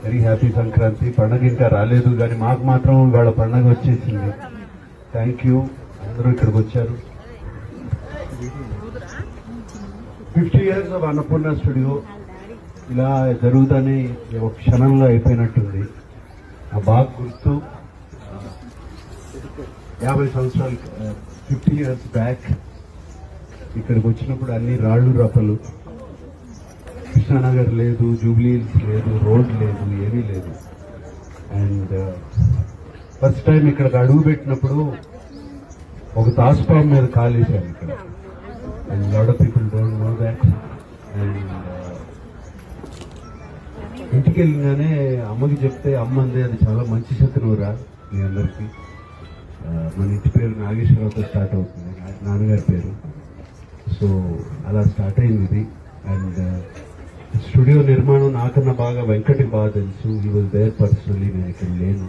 Very happy Sankranti. పండగ ఇంకా రాలేదు కానీ మాకు మాత్రం ఇవాళ పండగ వచ్చేసింది. థ్యాంక్ యూ, అందరూ ఇక్కడికి వచ్చారు. 50 years ఆఫ్ అన్నపూర్ణ స్టూడియో ఇలా జరుగుతానే ఒక క్షణంలో అయిపోయినట్టుంది. ఆ బాగా గుర్తు 50 సంవత్సరాలు 50 years బ్యాక్ ఇక్కడికి వచ్చినప్పుడు అన్ని రాళ్ళు రప్పలు, కృష్ణానగర్ లేదు, జూబ్లీ హిల్స్ లేదు, రోడ్ లేదు, ఏమీ లేదు. అండ్ ఫస్ట్ టైం ఇక్కడికి అడుగు పెట్టినప్పుడు ఒక తాస్పాం మీద కాలేశాను ఇక్కడ. And lot of people don't know that. And ఇంటికి వెళ్ళగానే అమ్మకి చెప్తే అమ్మ అందే అది చాలా మంచి శత్రువురా మీ అందరికీ. మన ఇంటి పేరు నాగేశ్వరరావుతో స్టార్ట్ అవుతుంది, నాన్నగారి పేరు. సో అలా స్టార్ట్ అయింది ఇది. అండ్ స్టూడియో నిర్మాణం నాకన్నా బాగా వెంకటికి బాగా తెలుసు. హీ వాజ్ దేర్ పర్సనలీ, నేను ఇక్కడ లేను.